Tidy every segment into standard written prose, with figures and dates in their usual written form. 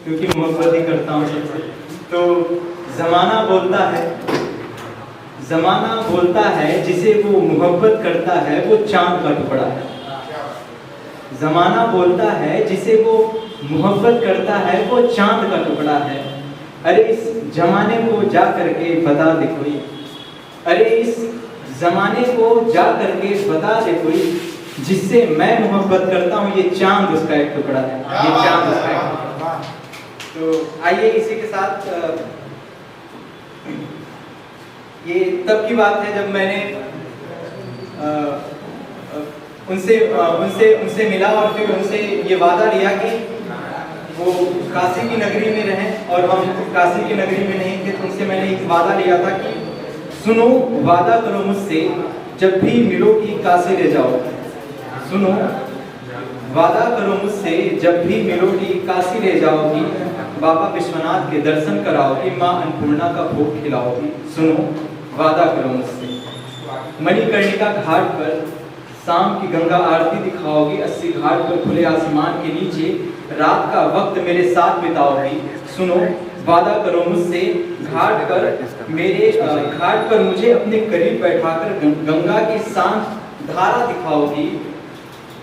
क्योंकि मोहब्बत ही करता हूँ सबसे। तो ज़माना बोलता है जिसे वो मोहब्बत करता है वो चांद का टुकड़ा है। ज़माना बोलता है जिसे वो मोहब्बत करता है वो चांद का टुकड़ा है। अरे इस जमाने को जा करके बता दे कोई, अरे इस जमाने को जा करके बता दे कोई, जिससे मैं मोहब्बत करता हूँ ये चांद उसका एक टुकड़ा है, ये चांद उसका एक टुकड़ा है। तो आइए इसी के साथ ये तब की बात है जब मैंने उनसे मिला और फिर उनसे ये वादा लिया कि वो काशी की नगरी में रहें, और हम काशी की नगरी में नहीं थे। तो उनसे मैंने एक वादा लिया था कि सुनो वादा करो मुझसे जब भी मिलोगी काशी ले जाओगी। सुनो वादा करो मुझसे जब भी मिलोगी काशी ले जाओगी, बाबा विश्वनाथ के दर्शन कराओगी, माँ अन्नपूर्णा का भोग खिलाओगी। सुनो वादा करो मुझसे। मणिकर्णिका घाट पर शाम की गंगा आरती दिखाओगी, 80 घाट पर खुले आसमान के नीचे रात का वक्त मेरे साथ बिताओगी। सुनो वादा करो मुझसे घाट पर मुझे अपने करीब बैठाकर गंगा की शांत धारा दिखाओगी।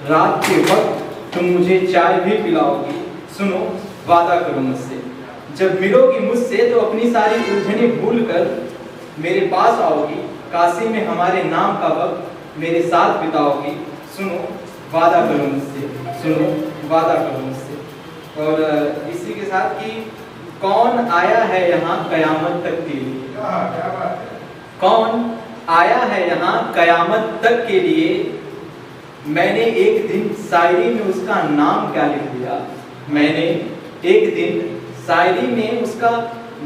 रात के वक्त तुम मुझे चाय भी पिलाओगी। सुनो वादा करो मुझसे। जब मिलोगी मुझसे तो अपनी सारी उलझने भूल कर मेरे पास आओगी, काशी में हमारे नाम का वक्त मेरे साथ बिताओगी। सुनो वादा करो मुझसे, सुनो वादा करो मुझसे। और इसी के साथ कि कौन आया है यहाँ कयामत तक के लिए, कौन आया है यहाँ कयामत तक के लिए, मैंने एक दिन शायरी में उसका नाम क्या लिख दिया, मैंने एक दिन शायरी में उसका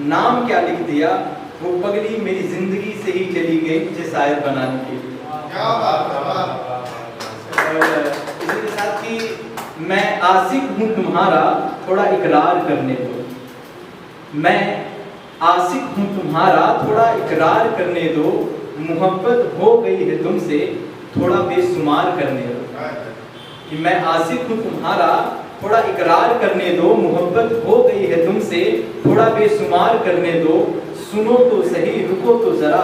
नाम क्या लिख दिया, वो पगली मेरी जिंदगी से ही चली गई मुझे शायर बनाने के लिए। इसी के साथ कि मैं आशिक हूँ तुम्हारा थोड़ा इकरार करने दो, मैं आशिक हूँ तुम्हारा थोड़ा इकरार करने दो, मोहब्बत हो गई है तुमसे थोड़ा बेशुमार करने दो। कि मैं आशिक हूँ तुम्हारा थोड़ा इकरार करने दो, मोहब्बत हो गई है तुमसे थोड़ा बेशुमार करने दो। सुनो तो सही रुको तो जरा,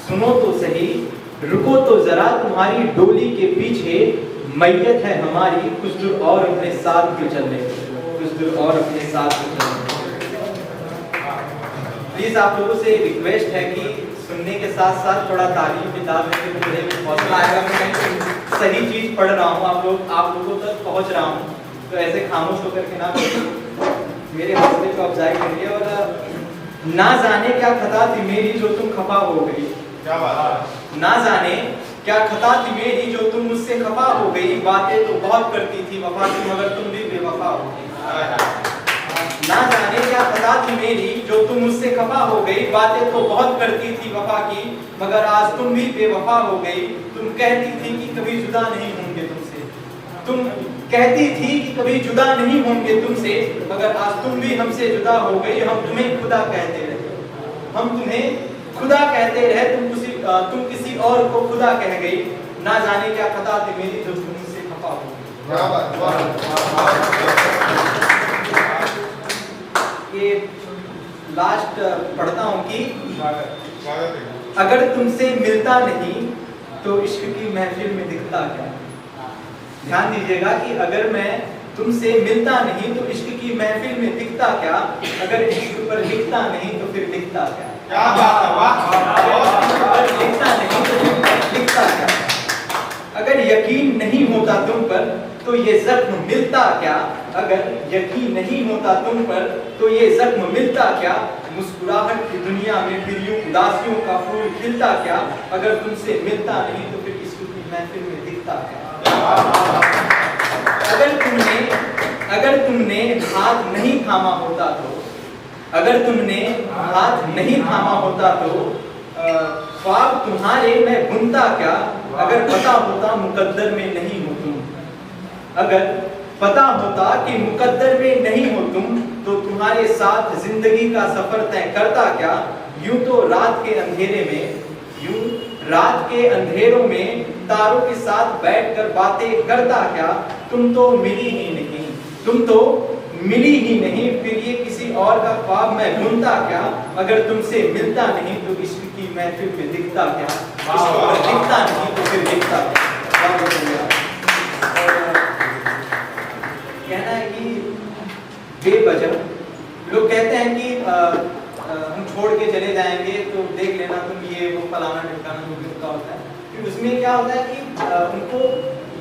सुनो तो सही रुको तो जरा, तुम्हारी डोली के पीछे मैयत है हमारी, कुछ दूर और अपने साथ क्यों चलने, कुछ दूर और अपने साथ क्यों चलने। प्लीज आप लोगों से रिक्वेस्ट है कि सुनने के साथ साथ थोड़ा तारीफ किताब में मुझे हौसला आएगा। मैं सही चीज पढ़ रहा हूँ, आप लोगों तक पहुँच रहा हूँ, तो ऐसे खामोश होकर के ना मेरे हौसले को अफजाई करिए। और ना जाने क्या खता थी मेरी जो तुम खफा हो गई, क्या बात, ना जाने क्या खता थी मेरी जो तुम मुझसे खफा हो गई, बातें तो बहुत करती थी वफा की मगर तुम भी बेवफा हो गई। ना जाने क्या खता थी मेरी जो तुम मुझसे खफा हो गई, बातें तो बहुत करती थी वफा की मगर आज तुम भी बेवफा हो गई। तुम कहती थी कि कभी जुदा नहीं होंगे तुमसे, तुम कहती थी कि कभी जुदा नहीं होंगे तुमसे मगर आज तुम भी हमसे जुदा हो गई। हम तुम्हें खुदा कहते रहे, हम तुम्हें खुदा कहते रहे, तुम किसी और को खुदा कह गई। ना जाने क्या खता थी मेरी जो तुम मुझसे खफा हो गई। ये लास्ट पढ़ता हूँ कि अगर तुमसे मिलता नहीं तो इश्क की महफिल में दिखता क्या। ध्यान दीजिएगा कि अगर मैं तुमसे मिलता नहीं तो इश्क की महफिल में दिखता क्या, अगर इश्क पर लिखता नहीं तो फिर लिखता क्या। लिखता नहीं तो लिखता क्या। अगर यकीन नहीं होता तुम पर तो ये जख्म मिलता क्या, अगर यकीन नहीं होता तुम पर तो ये जख्म मिलता क्या। मुस्कुराहट की दुनिया में फिर यूं उदासियों का फूल खिलता क्या, अगर तुमसे मिलता नहीं तो फिर इश्क की महफिल में दिखता क्या। अगर तुमने हाथ नहीं थामा होता तो, अगर तुमने हाथ नहीं थामा होता तो ख्वाब तुम्हारे मैं बुनता क्या, अगर पता होता मुकद्दर में नहीं हो तुम, अगर पता होता कि मुकद्दर में नहीं हो तुम तो तुम्हारे साथ जिंदगी का सफर तय करता क्या। यूं तो रात के अंधेरे में, यूं रात के अंधेरों में तारों के साथ बैठकर बातें करता क्या। तुम तो मिली ही नहीं, तुम तो मिली ही नहीं, फिर ये किसी और का ख्वाब मैं बुनता क्या, अगर तुमसे मिलता नहीं तो इश्क की महफिल में दिखता क्या, दिखता नहीं तो फिर दिखता क्या। कहना है कि बेवजह लोग कहते हैं कि हम छोड़ के चले जाएंगे तो देख लेना तुम ये वो फलाना ढिमकाना जो भी उनका होता है, फिर उसमें क्या होता है कि उनको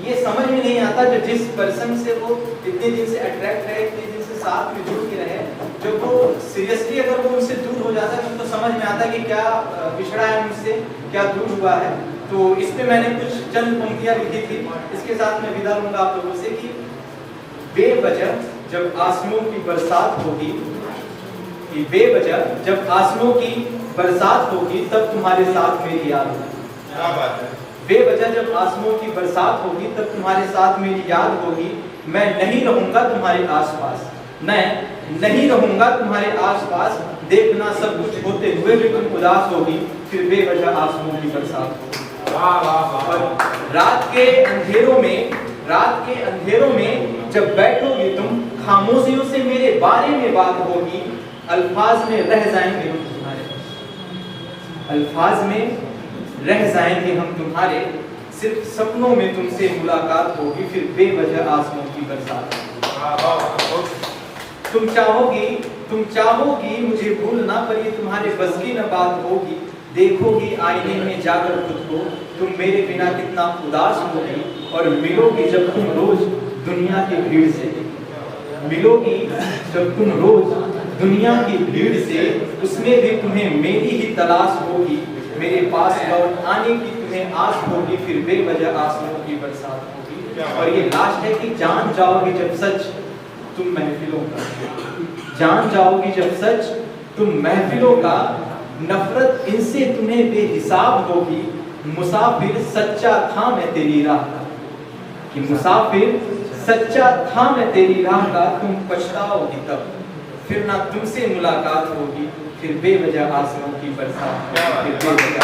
ये समझ में नहीं आता जो जिस पर्सन से वो इतने दिन से अट्रैक्ट रहे, इतने दिन से साथ में जुड़ के रहे, जब वो सीरियसली अगर वो उनसे दूर हो जाता है तो उनको समझ में आता है कि क्या पिछड़ा है उनसे, क्या दूर हुआ है। तो इस पे मैंने कुछ चंद पंक्तियां लिखी थी, इसके साथ मैं विदा लूंगा आप लोगों से कि बेवजह जब आंसुओं की बरसात होगी, कि बेवजह जब आंसुओं की बरसात होगी तब तुम्हारे साथ मेरी याद होगी। क्या बात है। बेवजह जब आंसुओं की बरसात होगी तब तुम्हारे साथ मेरी याद होगी, मैं नहीं रहूंगा तुम्हारे आसपास, मैं नहीं रहूंगा तुम्हारे आसपास, देखना सब कुछ होते हुए भी तुम उदास होगी, फिर बेवजह आंसुओं की बरसात होगी। रात के अंधेरों में जब बैठोगे तुम, खामोशियों से मेरे बारे में बात होगी, अल्फाज में रह जाएंगे हम तुम्हारे, अल्फाज में रह जाएंगे हम तुम्हारे, सिर्फ सपनों में तुमसे मुलाकात होगी, फिर बेवजह आंसुओं की बरसात होगी। तुम चाहोगी मुझे भूलना, पर ये तुम्हारे बस की न बात होगी, देखोगी आईने में जाकर खुद को, तुम मेरे बिना कितना उदास होगी, और मिलोगी जब तुम रोज दुनिया की भीड़ से, मिलोगी जब तुम रोज दुनिया की भीड़ से, उसमें भी तुम्हें मेरी ही तलाश होगी, मेरे पास लौट आने की तुम्हें आस होगी, फिर बेवजह आंसुओं की बरसात होगी। और ये लास्ट है कि जान जाओगी जब सच तुम महफिलों का, जान जाओगी जब सच तुम महफिलों का, नफरत इनसे तुम्हें बेहिसाब होगी, मुसाफिर सच्चा था मैं तेरी राह का, कि मुसाफिर सच्चा था मैं तेरी राह का, तुम पछताओगी तब, फिर ना तुमसे मुलाकात होगी, फिर बेवजह आंसुओं की बरसात, फिर बेवजह